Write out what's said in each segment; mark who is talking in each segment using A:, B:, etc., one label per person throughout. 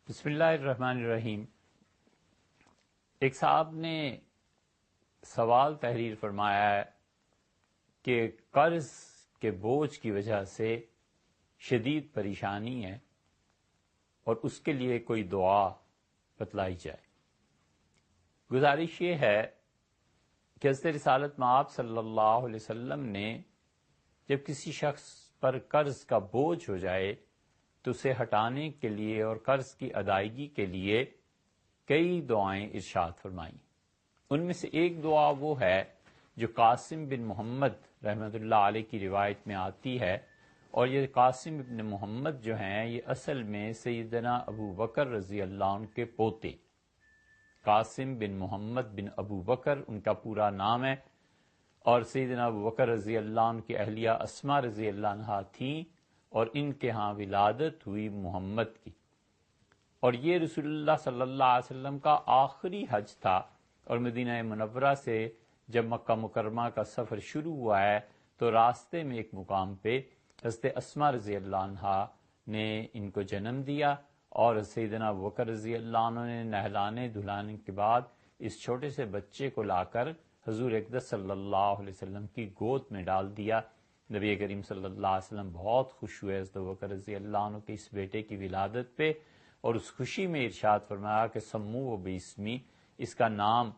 A: بسم اللہ الرحمن الرحیم۔ ایک صاحب نے سوال تحریر فرمایا ہے کہ قرض کے بوجھ کی وجہ سے شدید پریشانی ہے اور اس کے لیے کوئی دعا بتلائی جائے۔ گزارش یہ ہے کہ حضرت رسالت مآب صلی اللہ علیہ وسلم نے جب کسی شخص پر قرض کا بوجھ ہو جائے تو اسے ہٹانے کے لیے اور قرض کی ادائیگی کے لیے کئی دعائیں ارشاد فرمائیں۔ ان میں سے ایک دعا وہ ہے جو قاسم بن محمد رحمۃ اللہ علیہ کی روایت میں آتی ہے، اور یہ قاسم بن محمد جو ہیں یہ اصل میں سیدنا ابو بکر رضی اللہ عنہ کے پوتے، قاسم بن محمد بن ابو بکر ان کا پورا نام ہے، اور سیدنا ابو بکر رضی اللہ عنہ کی اہلیہ اسماء رضی اللہ عنہا تھیں، اور ان کے ہاں ولادت ہوئی محمد کی، اور یہ رسول اللہ صلی اللہ علیہ وسلم کا آخری حج تھا، اور مدینہ منورہ سے جب مکہ مکرمہ کا سفر شروع ہوا ہے تو راستے میں ایک مقام پہ حضرت اسماء رضی اللہ عنہا نے ان کو جنم دیا، اور سیدنا ابو بکر رضی اللہ عنہ نے نہلانے دھلانے کے بعد اس چھوٹے سے بچے کو لا کر حضور اقدس صلی اللہ علیہ وسلم کی گود میں ڈال دیا۔ نبی کریم صلی اللہ علیہ وسلم بہت خوش ہوئے حضرت ابو بکر رضی اللہ عنہ کے اس بیٹے کی ولادت پہ، اور اس خوشی میں ارشاد فرمایا کہ سمو باسمی، اس کا نام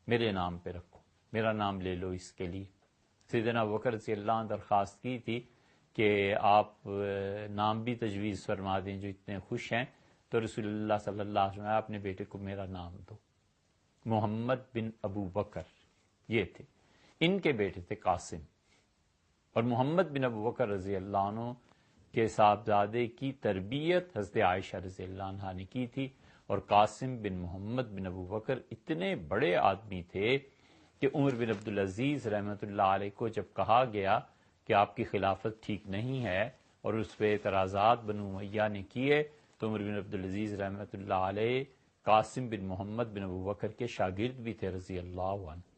A: میرے نام پہ رکھو، میرا نام لے لو اس کے لیے۔ سیدنا ابو بکر رضی اللہ عنہ درخواست کی تھی کہ آپ نام بھی تجویز فرما دیں جو اتنے خوش ہیں، تو رسول اللہ صلی اللہ علیہ وسلم اپنے بیٹے کو میرا نام دو، محمد بن ابو بکر یہ تھے۔ ان کے بیٹے تھے قاسم، اور محمد بن ابو بکر رضی اللہ عنہ کے صاحبزادے کی تربیت حضرت عائشہ رضی اللہ عنہا نے کی تھی، اور قاسم بن محمد بن ابو بکر اتنے بڑے آدمی تھے کہ عمر بن عبدالعزیز رحمۃ اللہ علیہ کو جب کہا گیا کہ آپ کی خلافت ٹھیک نہیں ہے اور اس پہ اعتراضات بنو امیہ نے کیے، تو عمر بن عبدالعزیز رحمۃ اللہ علیہ قاسم بن محمد بن ابو بکر کے شاگرد بھی تھے رضی اللہ عنہ۔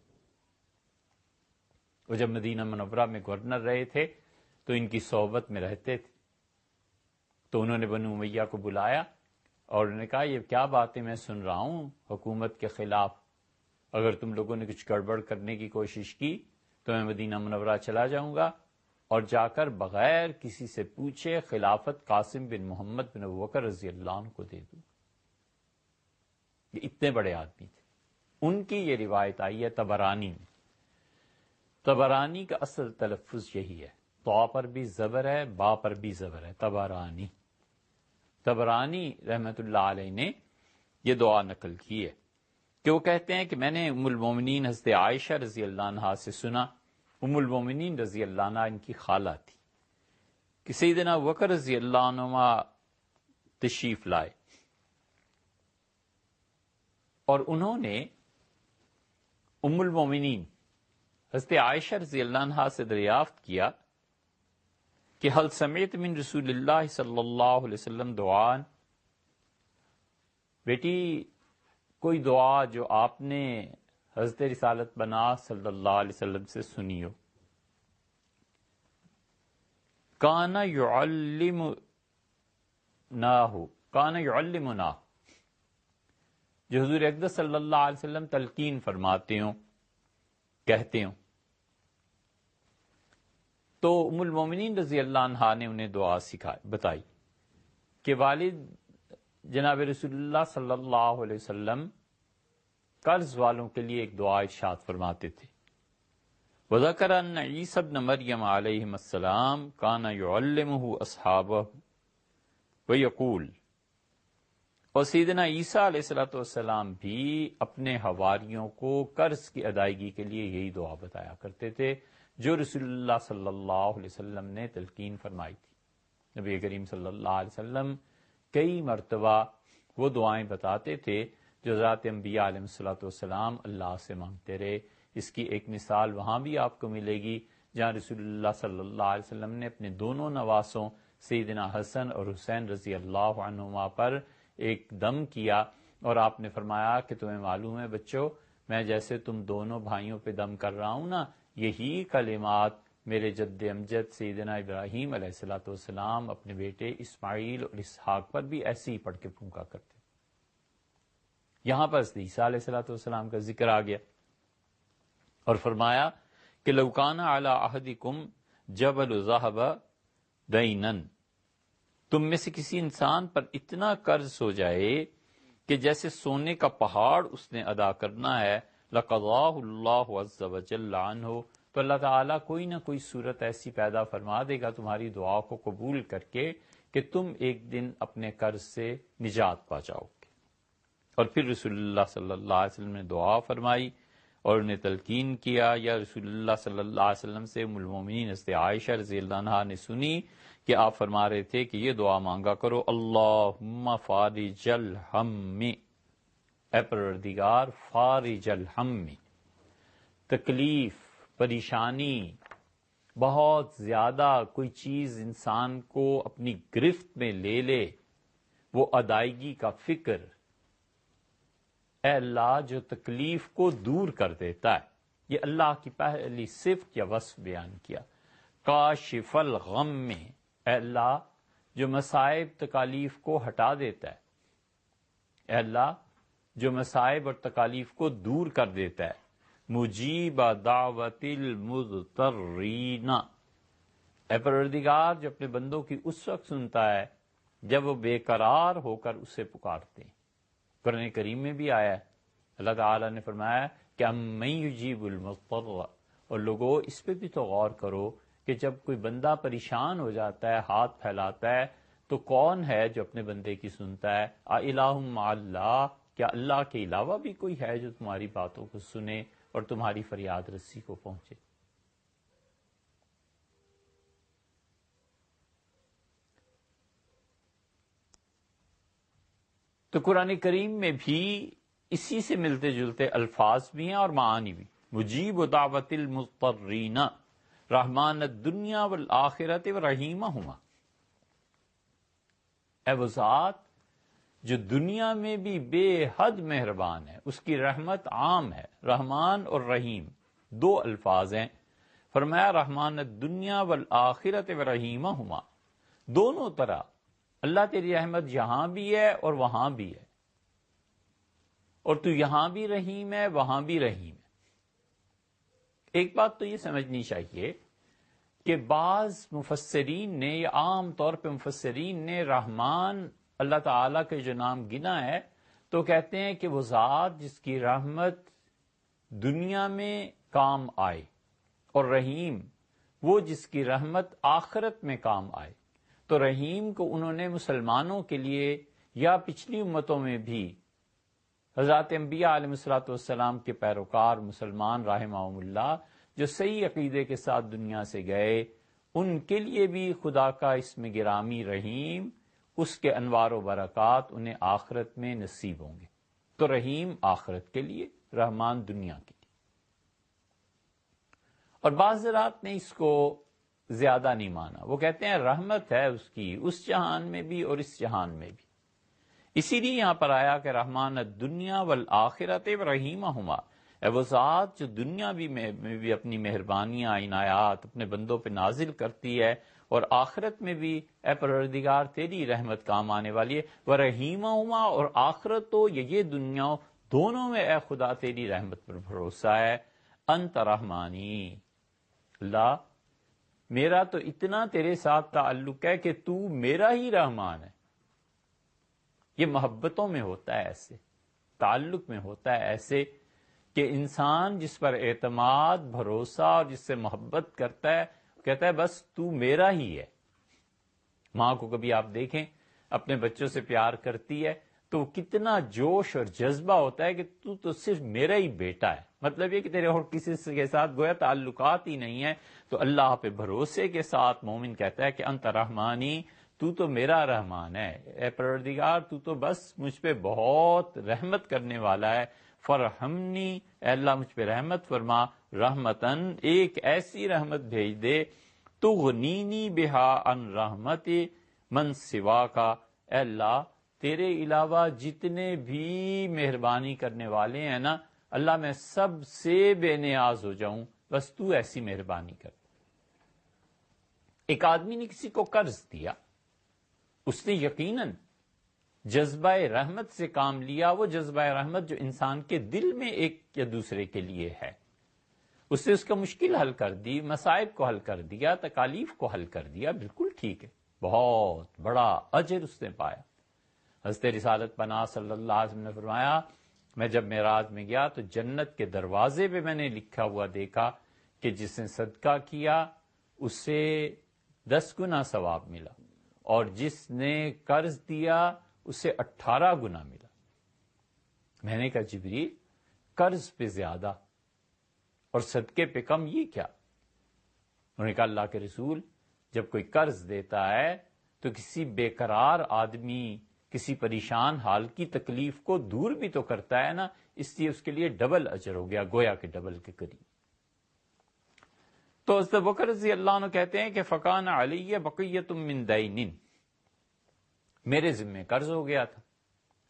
A: وہ جب مدینہ منورہ میں گورنر رہے تھے تو ان کی صحبت میں رہتے تھے، تو انہوں نے بنو امیہ کو بلایا اور انہوں نے کہا یہ کیا باتیں میں سن رہا ہوں حکومت کے خلاف، اگر تم لوگوں نے کچھ گڑبڑ کرنے کی کوشش کی تو میں مدینہ منورہ چلا جاؤں گا اور جا کر بغیر کسی سے پوچھے خلافت قاسم بن محمد بن ابو بکر رضی اللہ عنہ کو دے دوں۔ یہ اتنے بڑے آدمی تھے۔ ان کی یہ روایت آئی ہے طبرانی میں۔ طبرانی کا اصل تلفظ یہی ہے، طا پر بھی زبر ہے، با پر بھی زبر ہے، طبرانی۔ طبرانی رحمت اللہ علیہ نے یہ دعا نقل کی ہے کہ وہ کہتے ہیں کہ میں نے ام المومنین حضرت عائشہ رضی اللہ عنہا سے سنا، ام المومنین رضی اللہ عنہ ان کی خالہ تھی، کہ سیدنا ابو بکر رضی اللہ عنہ تشریف لائے، اور انہوں نے ام المومنین حضرت عائشہ رضی اللہ عنہا سے دریافت کیا کہ حل سمعت من رسول اللہ صلی اللہ علیہ وسلم دعان، بیٹی کوئی دعا جو آپ نے حضرت رسالت بنا صلی اللہ علیہ وسلم سے سنی ہو۔ کان یعلمنا، جو حضور اقدس صلی اللہ علیہ وسلم تلقین فرماتے ہوں، کہتے ہوں۔ تو ام المومنین رضی اللہ عنہا نے انہیں دعا بتائی کہ والد جناب رسول اللہ صلی اللہ علیہ وسلم قرض والوں کے لیے ایک دعا ارشاد فرماتے تھے، وذکر ان عیسی ابن مریم علیہ السلام کان یعلمہ اصحابہ ویقول، اور سیدنا عیسیٰ علیہ الصلوۃ والسلام بھی اپنے حواریوں کو قرض کی ادائیگی کے لیے یہی دعا بتایا کرتے تھے جو رسول اللہ صلی اللہ علیہ وسلم نے تلقین فرمائی تھی۔ نبی کریم صلی اللہ علیہ وسلم کئی مرتبہ وہ دعائیں بتاتے تھے جو ذات انبیاء علیہ الصلوۃ والسلام اللہ سے مانگتے رہے۔ اس کی ایک مثال وہاں بھی آپ کو ملے گی جہاں رسول اللہ صلی اللہ علیہ وسلم نے اپنے دونوں نواسوں سیدنا حسن اور حسین رضی اللہ عنہما پر ایک دم کیا، اور آپ نے فرمایا کہ تمہیں معلوم ہے بچوں، میں جیسے تم دونوں بھائیوں پہ دم کر رہا ہوں نا، یہی کلمات میرے جد امجد سیدنا ابراہیم علیہ الصلوۃ والسلام اپنے بیٹے اسماعیل اور اسحاق پر بھی ایسے ہی پڑھ کے پھونکا کرتے. یہاں پر عیسیٰ علیہ الصلوۃ والسلام کا ذکر آ گیا اور فرمایا کہ لو کان علی احدکم جبل ذهب دینا، تم میں سے کسی انسان پر اتنا قرض ہو جائے کہ جیسے سونے کا پہاڑ اس نے ادا کرنا ہے، لقضاہ اللہ عز وجل عنہ، تو اللہ تعالیٰ کوئی نہ کوئی صورت ایسی پیدا فرما دے گا تمہاری دعا کو قبول کر کے کہ تم ایک دن اپنے قرض سے نجات پا جاؤ گے. اور پھر رسول اللہ صلی اللہ علیہ وسلم نے دعا فرمائی اور انہیں تلقین کیا، یا رسول اللہ صلی اللہ علیہ وسلم سے ام المومنین حضرت عائشہ رضی اللہ عنہا نے سنی کہ آپ فرما رہے تھے کہ یہ دعا مانگا کرو، اللہم فارج الہم، اے پروردگار فارج الہم، تکلیف، پریشانی، بہت زیادہ کوئی چیز انسان کو اپنی گرفت میں لے لے، وہ ادائیگی کا فکر، اے اللہ جو تکلیف کو دور کر دیتا ہے. یہ اللہ کی پہلی صفت یا وصف بیان کیا. کاشف الغم، اے اللہ جو مصائب تکالیف کو ہٹا دیتا ہے، اے اللہ جو مصائب اور تکالیف کو دور کر دیتا ہے. مجیب دعوت المضطرین، اے پروردگار جو اپنے بندوں کی اس وقت سنتا ہے جب وہ بے قرار ہو کر اسے پکارتے ہیں. قرآن کریم میں بھی آیا ہے، اللہ تعالیٰ نے فرمایا کہ امن یجیب المضطر، اور لوگوں اس پہ بھی تو غور کرو کہ جب کوئی بندہ پریشان ہو جاتا ہے، ہاتھ پھیلاتا ہے، تو کون ہے جو اپنے بندے کی سنتا ہے؟ الہ مع اللہ، کیا اللہ کے علاوہ بھی کوئی ہے جو تمہاری باتوں کو سنے اور تمہاری فریاد رسی کو پہنچے؟ تو قرآن کریم میں بھی اسی سے ملتے جلتے الفاظ بھی ہیں اور معانی بھی. مجیب دعوت المضطرین رحمان الدنیا والآخرت ورحیمہما، اے وہ ذات جو دنیا میں بھی بے حد مہربان ہے، اس کی رحمت عام ہے. رحمان اور رحیم دو الفاظ ہیں. فرمایا رحمان الدنیا والآخرت ورحیمہما، دونوں طرح اللہ تیری رحمت یہاں بھی ہے اور وہاں بھی ہے، اور تو یہاں بھی رحیم ہے وہاں بھی رحیم ہے. ایک بات تو یہ سمجھنی چاہیے کہ بعض مفسرین نے، یا عام طور پہ مفسرین نے، رحمان اللہ تعالیٰ کے جو نام گنا ہے تو کہتے ہیں کہ وہ ذات جس کی رحمت دنیا میں کام آئے، اور رحیم وہ جس کی رحمت آخرت میں کام آئے. تو رحیم کو انہوں نے مسلمانوں کے لیے یا پچھلی امتوں میں بھی حضرات انبیاء علیہ الصلوۃ والسلام کے پیروکار مسلمان رحمہم اللہ جو صحیح عقیدے کے ساتھ دنیا سے گئے، ان کے لیے بھی خدا کا اسم گرامی رحیم، اس کے انوار و برکات انہیں آخرت میں نصیب ہوں گے. تو رحیم آخرت کے لیے، رحمان دنیا کے لیے. اور بعض حضرات نے اس کو زیادہ نہیں مانا، وہ کہتے ہیں رحمت ہے اس کی اس جہان میں بھی اور اس جہان میں بھی. اسی لیے یہاں پر آیا کہ رحمان الدنیا والآخرت ورحیمہما، اے وہ ذات جو دنیا میں بھی اپنی مہربانیاں، عنایات اپنے بندوں پہ نازل کرتی ہے، اور آخرت میں بھی اے پروردگار تیری رحمت کام آنے والی ہے. ورحیمہما، اور آخرت ہو یا یہ دنیا ہو، دونوں میں اے خدا تیری رحمت پر بھروسہ ہے. انت رحمانی، اللہ میرا تو اتنا تیرے ساتھ تعلق ہے کہ تو میرا ہی رحمان ہے. یہ محبتوں میں ہوتا ہے ایسے، تعلق میں ہوتا ہے ایسے کہ انسان جس پر اعتماد، بھروسہ اور جس سے محبت کرتا ہے کہتا ہے بس تو میرا ہی ہے. ماں کو کبھی آپ دیکھیں اپنے بچوں سے پیار کرتی ہے تو کتنا جوش اور جذبہ ہوتا ہے کہ تو صرف میرا ہی بیٹا ہے. مطلب یہ کہ تیرے اور کسی کے ساتھ گویا تعلقات ہی نہیں ہے. تو اللہ پہ بھروسے کے ساتھ مومن کہتا ہے کہ انت رحمانی، تو میرا رحمان ہے. اے پروردگار تو بس مجھ پہ بہت رحمت کرنے والا ہے. فرحمنی، اے اللہ مجھ پہ رحمت فرما. رحمتن، ایک ایسی رحمت بھیج دے تغنینی بہا ان رحمت من سوا کا، اے اللہ تیرے علاوہ جتنے بھی مہربانی کرنے والے ہیں نا، اللہ میں سب سے بے نیاز ہو جاؤں، بس تو ایسی مہربانی کر. ایک آدمی نے کسی کو قرض دیا، اس نے یقیناً جذبہ رحمت سے کام لیا، وہ جذبہ رحمت جو انسان کے دل میں ایک یا دوسرے کے لیے ہے، اس نے اس کا مشکل حل کر دی، مصائب کو حل کر دیا، تکالیف کو حل کر دیا، بالکل ٹھیک ہے، بہت بڑا اجر اس نے پایا۔ حضرت رسالت پناہ صلی اللہ علیہ وسلم نے فرمایا، میں جب معراج میں گیا تو جنت کے دروازے پہ میں نے لکھا ہوا دیکھا کہ جس نے صدقہ کیا اسے 10 گنا ثواب ملا، اور جس نے قرض دیا اسے 18 گنا ملا۔ میں نے کہا جبریل، قرض پہ زیادہ اور صدقے پہ کم، یہ کیا؟ انہوں نے کہا اللہ کے رسول، جب کوئی قرض دیتا ہے تو کسی بے قرار آدمی، کسی پریشان حال کی تکلیف کو دور بھی تو کرتا ہے نا، اس لیے اس کے لیے ڈبل اجر ہو گیا، گویا کہ ڈبل کے قریب۔ تو حضرت ابوبکر رضی اللہ عنہ کہتے ہیں کہ فکان علی بقیۃ من دین، میرے ذمہ قرض ہو گیا تھا۔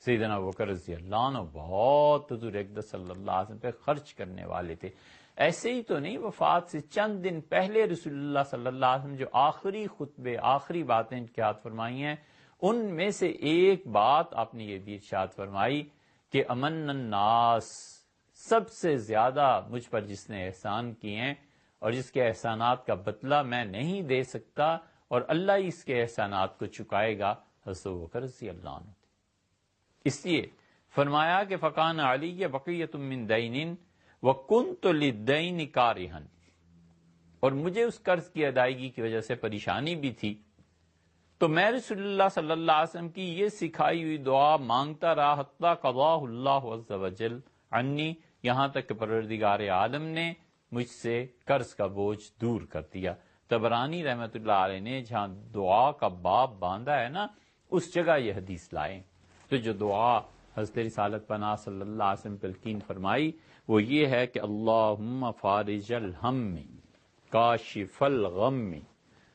A: سیدنا ابوبکر رضی اللہ عنہ بہت حضور اقدس صلی اللہ علیہ وسلم پہ خرچ کرنے والے تھے۔ ایسے ہی تو نہیں، وفات سے چند دن پہلے رسول اللہ صلی اللہ علیہ وسلم جو آخری خطبے، آخری باتیں ارشاد فرمائی ہیں، ان میں سے ایک بات آپ نے یہ بھی ارشاد فرمائی کہ امن الناس، سب سے زیادہ مجھ پر جس نے احسان کیے ہیں اور جس کے احسانات کا بدلہ میں نہیں دے سکتا اور اللہ ہی اس کے احسانات کو چکائے گا، حضرت ابوبکر رضی اللہ عنہ تھے۔ اس لیے فرمایا کہ فکان علی بقیۃ من دین وکنت للدین کارہا، اور مجھے اس قرض کی ادائیگی کی وجہ سے پریشانی بھی تھی، تو میں رسول اللہ صلی اللہ علیہ وسلم کی یہ سکھائی ہوئی دعا مانگتا رہا حتی قضاہ اللہ عز وجل عنی، یہاں تک کہ پروردگار عالم نے مجھ سے قرض کا بوجھ دور کر دیا۔ طبرانی رحمت اللہ علیہ نے جہاں دعا کا باب باندھا ہے نا، اس جگہ یہ حدیث لائے۔ تو جو دعا حضرت رسالت پناہ صلی اللہ علیہ وسلم تلقین فرمائی وہ یہ ہے کہ اللہم فارج الہم کاشف الغم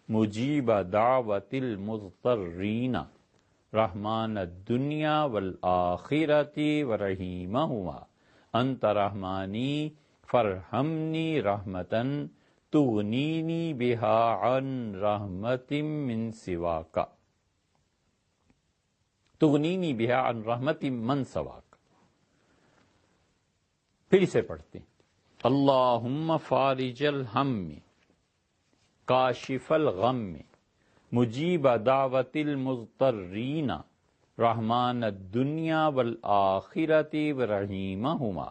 A: مجیب دعوت المضطرین رحمان الدنیا والآخرۃ ورحیمہما انت رحمانی فرحمنی رحمتن تغنینی بہا عن رحمت من سواک، تغنینی بہا عن رحمت من سواک۔ پھر اسے پڑھتے ہیں، اللہم فارج الہم کاشف الغم مجیب دعوت المضطرین رحمان الدنیا والآخرۃ ورحیمہما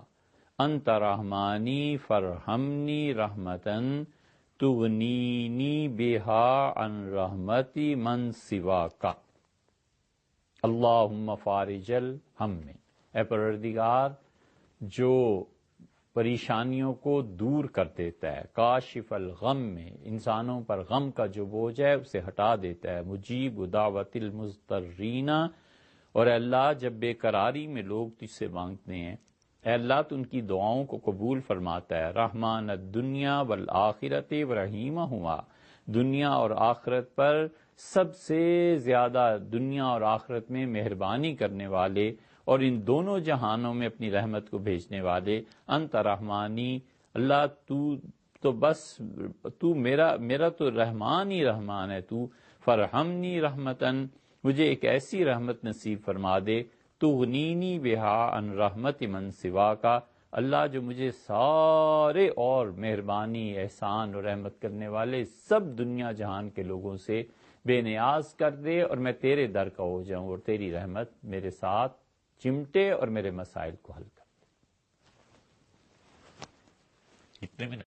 A: انت رحمانی فرحمنی رحمتن تغنینی بہا عن رحمت من سواک۔ اللہم فارج الہم، اے پروردگار جو پریشانیوں کو دور کر دیتا ہے، کاشف الغم میں انسانوں پر غم کا جو بوجھ ہے اسے ہٹا دیتا ہے، مجیب دعوت المضطرین، اور اے اللہ جب بے قراری میں لوگ تجھ سے مانگتے ہیں، اے اللہ تو ان کی دعاؤں کو قبول فرماتا ہے، رحمان الدنیا والآخرۃ ورحیمہما، دنیا اور آخرت پر سب سے زیادہ دنیا اور آخرت میں مہربانی کرنے والے اور ان دونوں جہانوں میں اپنی رحمت کو بھیجنے والے، انت رحمانی، اللہ تو بس تو میرا تو رحمان ہی رحمان ہے، تو فرحمنی رحمتن، مجھے ایک ایسی رحمت نصیب فرما دے، تغنینی بہا عن رحمت من سواکا، اللہ جو مجھے سارے اور مہربانی، احسان اور رحمت کرنے والے سب دنیا جہان کے لوگوں سے بے نیاز کر دے اور میں تیرے در کا ہو جاؤں اور تیری رحمت میرے ساتھ چمٹے اور میرے مسائل کو حل کر دے۔ اتنے میں